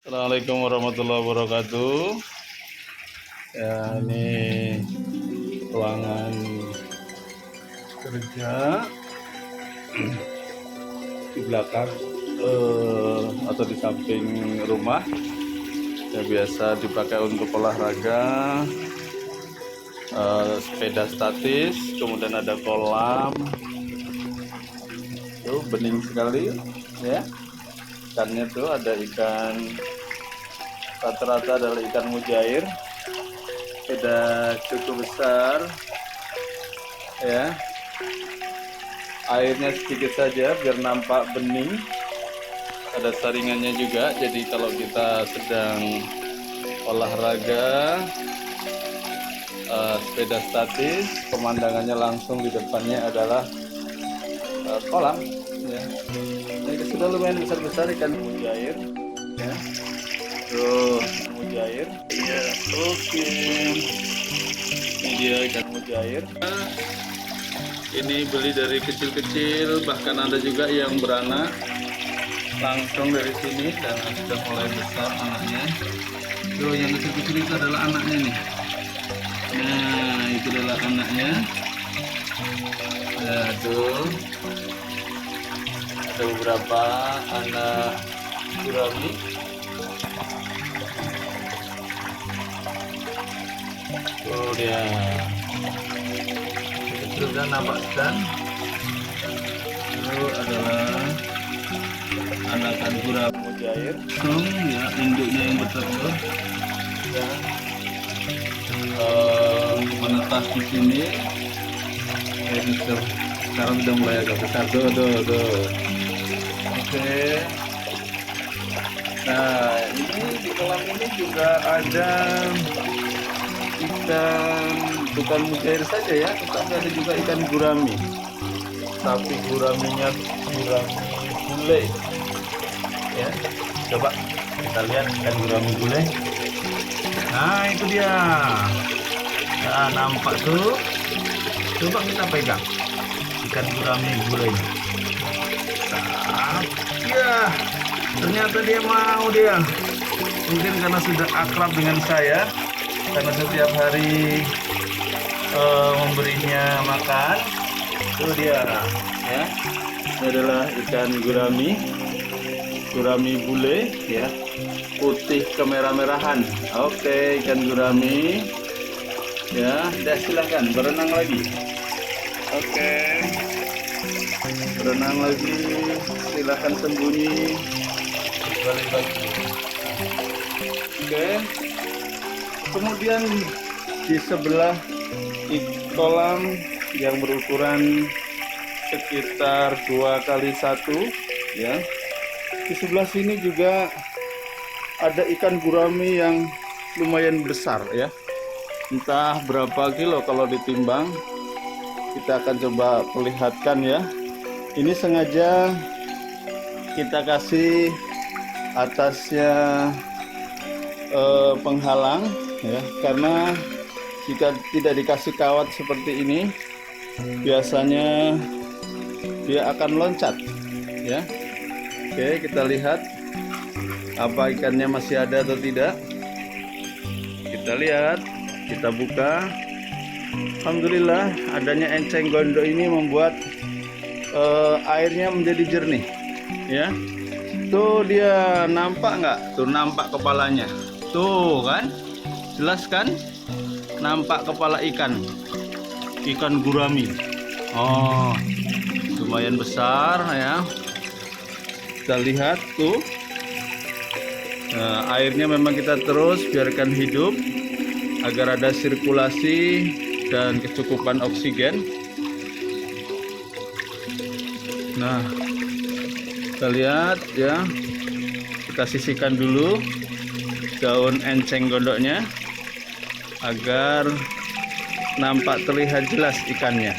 Assalamualaikum warahmatullahi wabarakatuh. Ya, ini ruangan kerja di belakang atau di samping rumah. Ya, biasa dipakai untuk olahraga, sepeda statis, kemudian ada kolam. Tuh bening sekali, ya. Ikannya tuh ada ikan, rata-rata adalah ikan mujair, sudah cukup besar, ya. Airnya sedikit saja biar nampak bening. Ada saringannya juga, jadi kalau kita sedang olahraga sepeda statis, pemandangannya langsung di depannya adalah kolam, ya. Ini sudah lumayan besar-besar ikan mujair, ya. Tuh, mujair. Iya, oke. Ini dia ikan mujair. Ini beli dari kecil-kecil, bahkan ada juga yang beranak langsung dari sini dan sudah mulai besar anaknya. Tuh, yang kecil-kecil itu adalah anaknya nih. Nah, itu adalah anaknya. Nah, tuh. Ada beberapa anak gurami. Oh dia sudah nampakkan. Itu adalah anakan gurami mujair. Ya, induknya yang betul-betul ya, menetas di sini. Ini sekarang sudah mulai agak besar. Tuh. Oke. Nah, ini di kolam ini juga ada ikan, bukan mujair saja ya, tetapi ada juga ikan gurami. Tapi guraminya gurami bule. Ya, coba kita lihat ikan gurami bule. Nah, itu dia. Nah, nampak tuh. Coba kita pegang ikan gurami bule. Ya, ternyata dia mau dia. Mungkin karena sudah akrab dengan saya, karena setiap hari memberinya makan. Itu dia, ya. Ini adalah ikan gurami bule, ya, putih kemerah-merahan. Oke, ikan gurami, ya. Silahkan berenang lagi. Oke. Berenang lagi, silahkan sembunyi, balik lagi. Oke. Kemudian di sebelah kolam yang berukuran sekitar 2x1, ya. Di sebelah sini juga ada ikan gurami yang lumayan besar, ya. Entah berapa kilo kalau ditimbang. Kita akan coba perlihatkan, ya. Ini sengaja kita kasih atasnya penghalang, ya, karena jika tidak dikasih kawat seperti ini, biasanya dia akan loncat, ya. Oke, kita lihat apa ikannya masih ada atau tidak. Kita lihat, kita buka. Alhamdulillah, adanya enceng gondok ini membuat airnya menjadi jernih, ya. Tuh dia, nampak nggak? Tuh nampak kepalanya. Tuh kan, jelas kan? Nampak kepala ikan gurami. Oh, lumayan besar, ya. Kita lihat tuh. Nah, airnya memang kita terus biarkan hidup agar ada sirkulasi dan kecukupan oksigen. Nah, kita lihat, ya. Kita sisihkan dulu daun enceng gondoknya agar nampak terlihat jelas ikannya.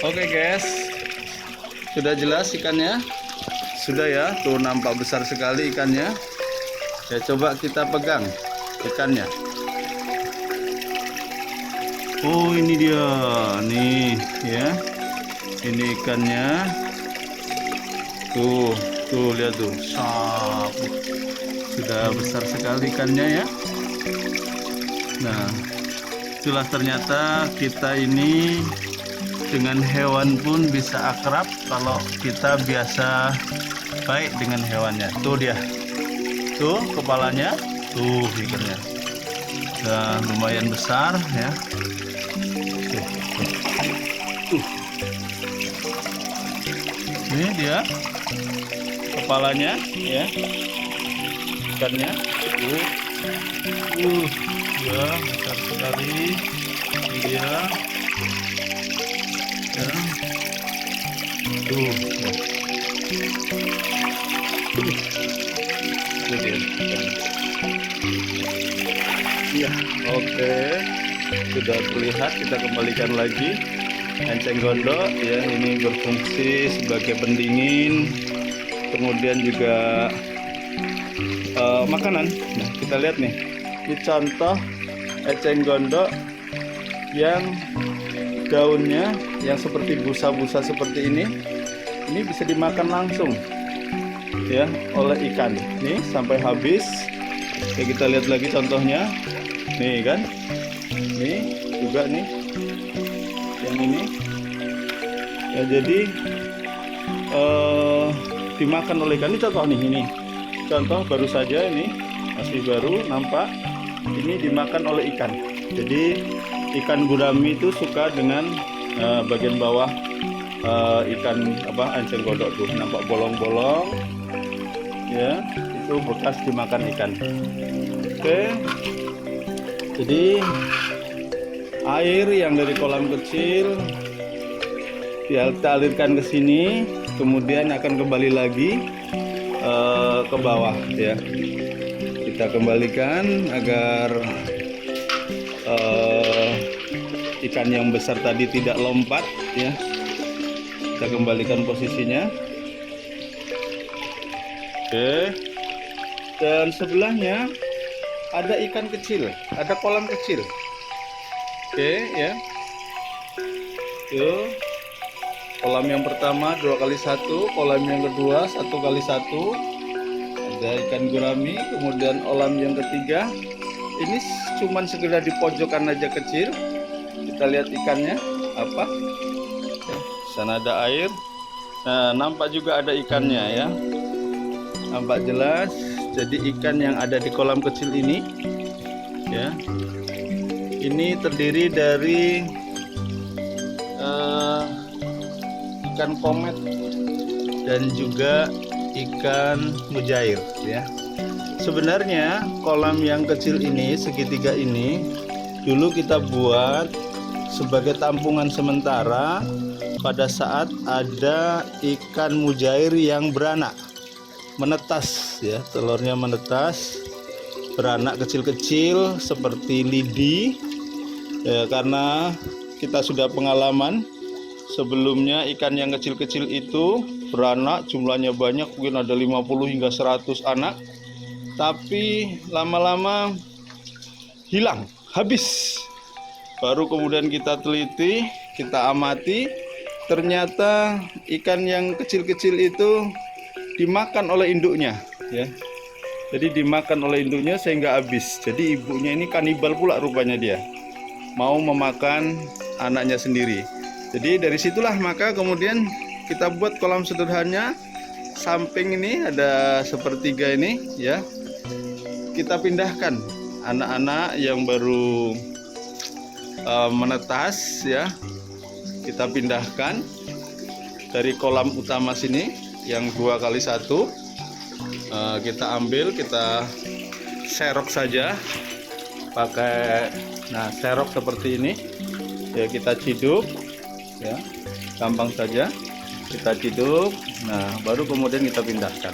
Oke guys, sudah jelas ikannya? Sudah ya, tuh nampak besar sekali ikannya. Ya, coba kita pegang ikannya. Oh, ini dia nih, ya. Ini ikannya. Tuh lihat tuh. Sap. sudah besar sekali ikannya ya. Nah, itulah ternyata kita ini dengan hewan pun bisa akrab kalau kita biasa baik dengan hewannya. Tuh dia, tuh kepalanya, tuh ikannya. Nah, lumayan besar ya. Tuh. Ini dia kepalanya ya, ikannya. Ya besar sekali dia ya. Tuh dia. Ya, oke, sudah terlihat. Kita kembalikan lagi. Enceng gondok ya, ini berfungsi sebagai pendingin, kemudian juga makanan. Nah, kita lihat nih, ini contoh eceng gondok yang daunnya yang seperti busa-busa seperti ini bisa dimakan langsung ya oleh ikan. Nih sampai habis. Oke, kita lihat lagi contohnya. Nih kan, nih juga nih yang ini ya, jadi dimakan oleh ikan. Ini contoh nih, ini contoh baru saja, ini masih baru nampak. Ini dimakan oleh ikan. Jadi ikan gurami itu suka dengan bagian bawah ikan enceng gondok tuh, nampak bolong-bolong ya, itu bekas dimakan ikan. Oke, jadi air yang dari kolam kecil kita alirkan ke sini, kemudian akan kembali lagi ke bawah ya. Kita kembalikan agar ikan yang besar tadi tidak lompat ya. Kita kembalikan posisinya. Oke. Dan sebelahnya ada ikan kecil, ada kolam kecil. Oke ya. Tuh. Kolam yang pertama 2x1, kolam yang kedua 1x1. Ada ikan gurami, kemudian kolam yang ketiga. Ini cuman sekedar di pojokan aja kecil. Kita lihat ikannya apa? Sana ada air. Nah, nampak juga ada ikannya ya. Nampak jelas. Jadi ikan yang ada di kolam kecil ini ya. Ini terdiri dari ikan komet dan juga ikan mujair ya. Sebenarnya kolam yang kecil ini, segitiga ini, dulu kita buat sebagai tampungan sementara pada saat ada ikan mujair yang beranak, menetas ya, telurnya menetas, beranak kecil-kecil seperti lidi ya. Karena kita sudah pengalaman sebelumnya, ikan yang kecil-kecil itu beranak jumlahnya banyak, mungkin ada 50 hingga 100 anak. Tapi lama-lama hilang, habis. Baru kemudian kita teliti, kita amati, ternyata ikan yang kecil-kecil itu dimakan oleh induknya ya. Jadi dimakan oleh induknya sehingga habis. Jadi ibunya ini kanibal pula rupanya, dia mau memakan anaknya sendiri. Jadi dari situlah maka kemudian kita buat kolam sederhananya. Samping ini ada sepertiga ini ya. Kita pindahkan anak-anak yang baru menetas ya. Kita pindahkan dari kolam utama sini yang 2x1. Kita ambil, kita serok saja pakai serok seperti ini ya. Kita ciduk ya, gampang saja kita ciduk. Nah, baru kemudian kita pindahkan.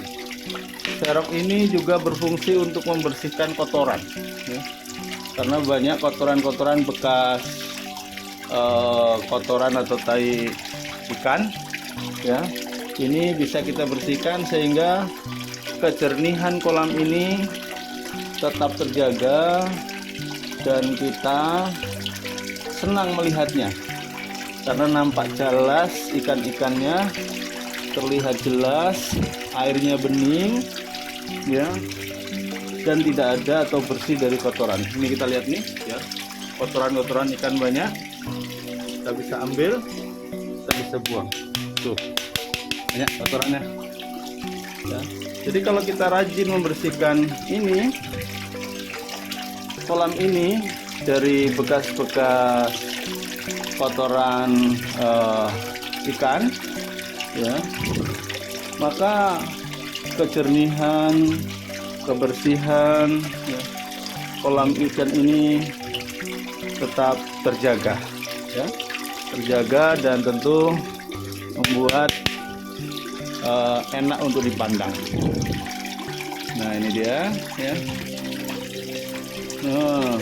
Serok ini juga berfungsi untuk membersihkan kotoran ya. Karena banyak kotoran-kotoran bekas, kotoran atau tai ikan ya. Ini bisa kita bersihkan sehingga kejernihan kolam ini tetap terjaga dan kita senang melihatnya. Karena nampak jelas ikan-ikannya, terlihat jelas, airnya bening ya. dan tidak ada atau bersih dari kotoran. Ini kita lihat nih ya, kotoran-kotoran ikan banyak, kita bisa ambil, kita bisa buang. Tuh banyak kotorannya ya. Jadi kalau kita rajin membersihkan ini kolam ini dari bekas-bekas kotoran ikan ya, maka kejernihan, kebersihan ya, kolam ikan ini tetap terjaga ya, terjaga dan tentu membuat enak untuk dipandang. Nah ini dia ya. Nah,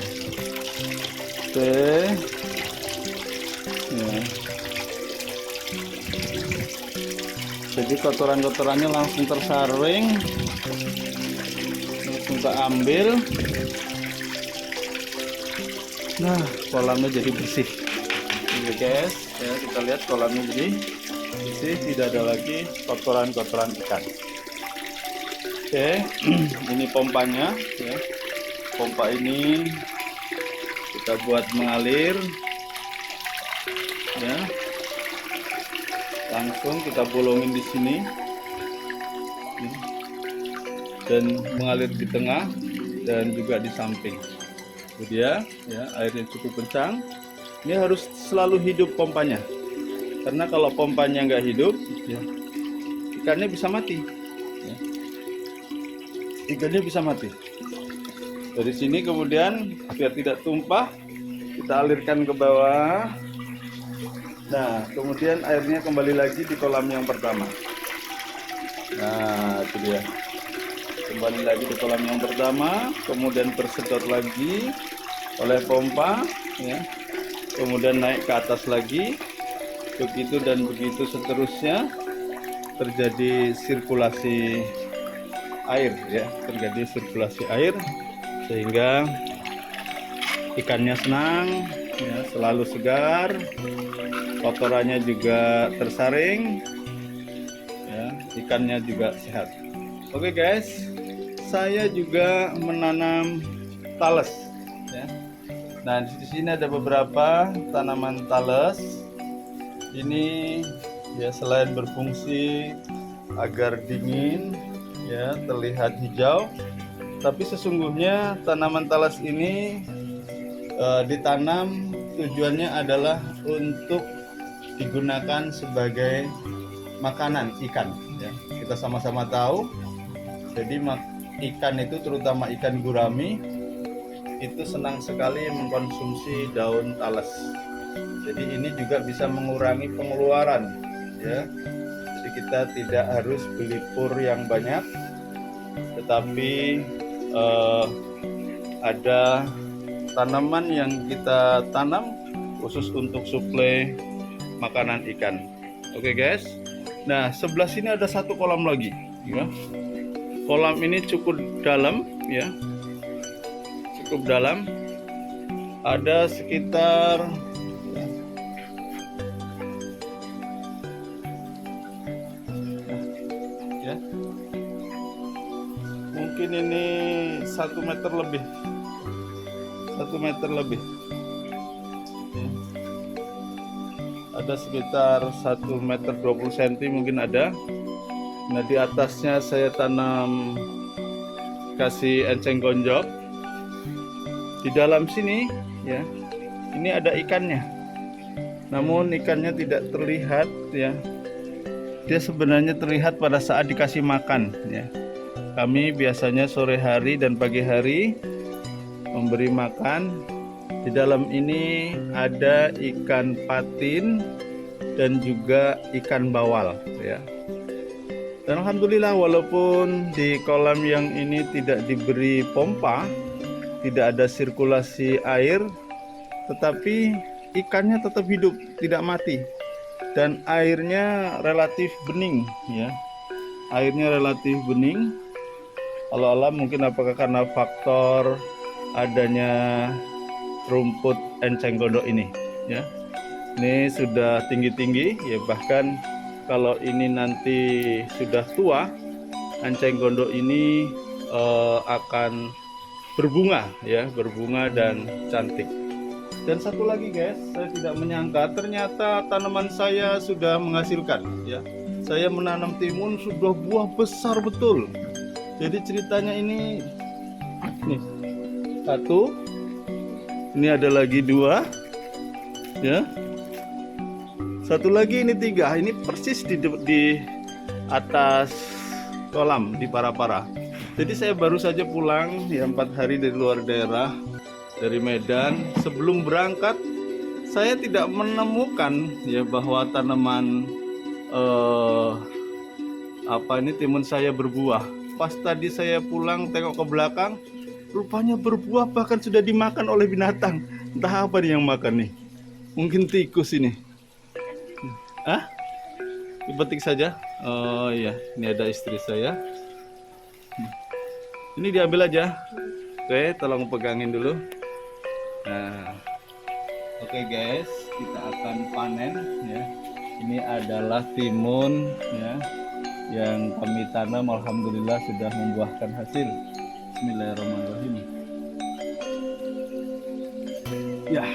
oke ya. Jadi kotoran-kotorannya langsung tersaring, langsung kita ambil. Nah kolamnya jadi bersih. Oke guys ya, kita lihat kolamnya jadi bersih, tidak ada lagi kotoran-kotoran ikan. Oke, ini pompanya ya. Pompa ini kita buat mengalir ya, langsung kita bolongin di sini dan mengalir di tengah dan juga di samping. Itu dia ya, airnya cukup kencang. Ini harus selalu hidup pompanya, karena kalau pompanya nggak hidup ya, ikannya bisa mati ya. Ikannya bisa mati. Dari sini kemudian biar tidak tumpah, kita alirkan ke bawah. Nah kemudian airnya kembali lagi di kolam yang pertama. Nah itu dia, kembali lagi di kolam yang pertama, kemudian tersedot lagi oleh pompa ya, kemudian naik ke atas lagi, begitu dan begitu seterusnya, terjadi sirkulasi air ya, terjadi sirkulasi air sehingga ikannya senang ya, selalu segar, kotorannya juga tersaring ya, ikannya juga sehat. Oke guys, saya juga menanam tales ya. Nah di sini ada beberapa tanaman tales. Ini ya selain berfungsi agar dingin ya, terlihat hijau, tapi sesungguhnya tanaman talas ini ditanam tujuannya adalah untuk digunakan sebagai makanan ikan ya. Kita sama-sama tahu, jadi ikan itu terutama ikan gurami itu senang sekali mengkonsumsi daun talas. Jadi ini juga bisa mengurangi pengeluaran ya. Jadi kita tidak harus beli pur yang banyak, tetapi ada tanaman yang kita tanam khusus untuk suplai makanan ikan. Oke guys, nah sebelah sini ada satu kolam lagi ya. Kolam ini cukup dalam ya, cukup dalam, ada sekitar ya, mungkin ini 1 meter lebih, 1 meter lebih ya. Ada sekitar 1 meter 20 cm mungkin ada. Nah di atasnya saya tanam kasih enceng gondok. Di dalam sini ya, ini ada ikannya, namun ikannya tidak terlihat ya. Dia sebenarnya terlihat pada saat dikasih makan ya. Kami biasanya sore hari dan pagi hari memberi makan. Di dalam ini ada ikan patin dan juga ikan bawal ya. Dan alhamdulillah walaupun di kolam yang ini tidak diberi pompa, tidak ada sirkulasi air, tetapi ikannya tetap hidup, tidak mati, dan airnya relatif bening ya. Airnya relatif bening. Allah alam mungkin apakah karena faktor adanya rumput enceng gondok ini ya. Ini sudah tinggi-tinggi ya, bahkan kalau ini nanti sudah tua, enceng gondok ini akan berbunga ya, berbunga dan cantik. Dan satu lagi guys, saya tidak menyangka ternyata tanaman saya sudah menghasilkan ya. Saya menanam timun sudah buah besar betul. Jadi ceritanya ini nih, satu, ini ada lagi dua ya, satu lagi, ini tiga. Ini persis di atas kolam di Parapara. Jadi saya baru saja pulang ya, 4 hari dari luar daerah, dari Medan. Sebelum berangkat saya tidak menemukan ya bahwa tanaman timun saya berbuah. Pas tadi saya pulang tengok ke belakang, rupanya berbuah, bahkan sudah dimakan oleh binatang. Entah apa nih yang makan nih, mungkin tikus ini. Dipetik saja. Oh iya, ini ada istri saya. Ini diambil aja. Oke, tolong pegangin dulu. Nah, oke guys, kita akan panen ya. Ini adalah timun ya, yang kami tanam. Alhamdulillah sudah membuahkan hasil. Bismillahirrahmanirrahim. Ya,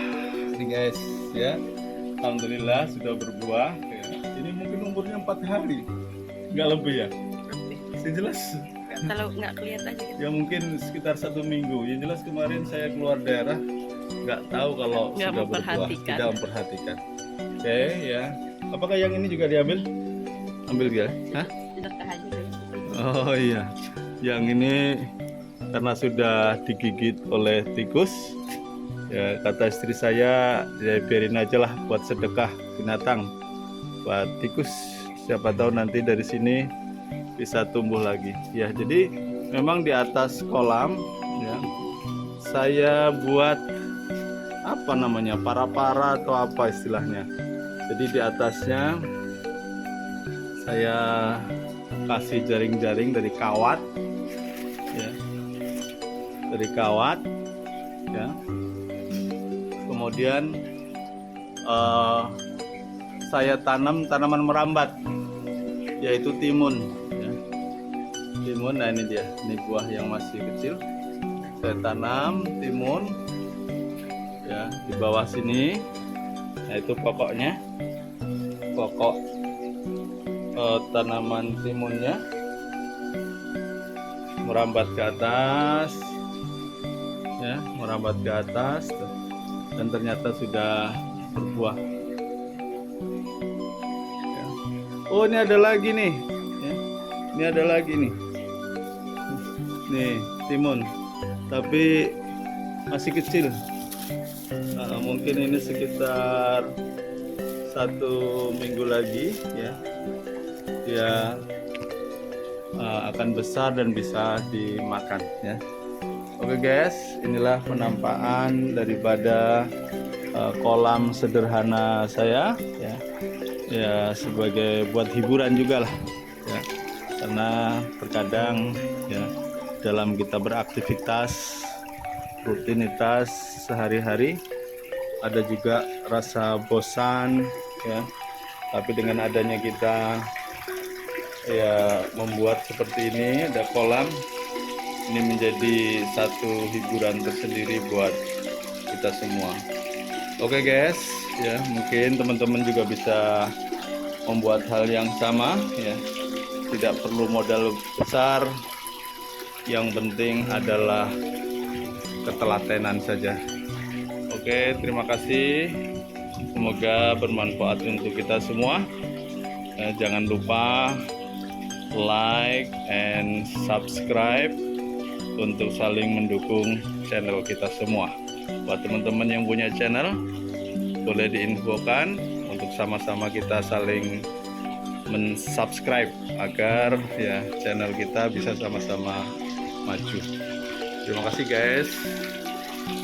ini guys ya, alhamdulillah sudah berbuah ya. Ini mungkin umurnya 4 hari, nggak lebih ya. Yang jelas kalau nggak kelihatan gitu. Ya mungkin sekitar 1 minggu. Yang jelas kemarin saya keluar daerah, nggak tahu kalau Nggak sudah berbuah, memperhatikan. tidak memperhatikan. Oke ya, apakah yang ini juga diambil? Ambil ya? Hah? Sedekah aja dulu. Oh iya, yang ini karena sudah digigit oleh tikus ya, kata istri saya, ya biarin aja lah buat sedekah binatang, buat tikus, siapa tahu nanti dari sini bisa tumbuh lagi ya. Jadi memang di atas kolam ya, saya buat apa namanya, para-para atau apa istilahnya. Jadi di atasnya saya kasih jaring-jaring dari kawat ya, dari kawat ya. Kemudian saya tanam tanaman merambat, yaitu timun ya. Timun, nah ini dia, ini buah yang masih kecil. Saya tanam timun ya di bawah sini. Nah itu pokoknya, pokok tanaman timunnya merambat ke atas ya, merambat ke atas tuh. Dan ternyata sudah berbuah ya. Oh ini ada lagi nih ya. Ini ada lagi nih, nih timun, tapi masih kecil. Nah, mungkin ini sekitar 1 minggu lagi ya, dia akan besar dan bisa dimakan ya. Oke guys, inilah penampakan daripada kolam sederhana saya ya, ya sebagai buat hiburan juga lah ya, karena terkadang ya dalam kita beraktivitas rutinitas sehari-hari ada juga rasa bosan ya, tapi dengan adanya kita ya membuat seperti ini, ada kolam, ini menjadi satu hiburan tersendiri buat kita semua. Oke guys ya, mungkin teman-teman juga bisa membuat hal yang sama ya, tidak perlu modal besar, yang penting adalah ketelatenan saja. Oke, terima kasih, semoga bermanfaat untuk kita semua. Jangan lupa like and subscribe untuk saling mendukung channel kita semua. Buat teman-teman yang punya channel, boleh diinfokan untuk sama-sama kita saling mensubscribe agar ya channel kita bisa sama-sama maju. Terima kasih guys.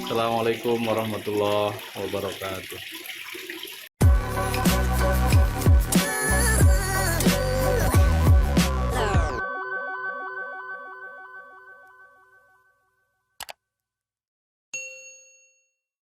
Assalamualaikum warahmatullahi wabarakatuh.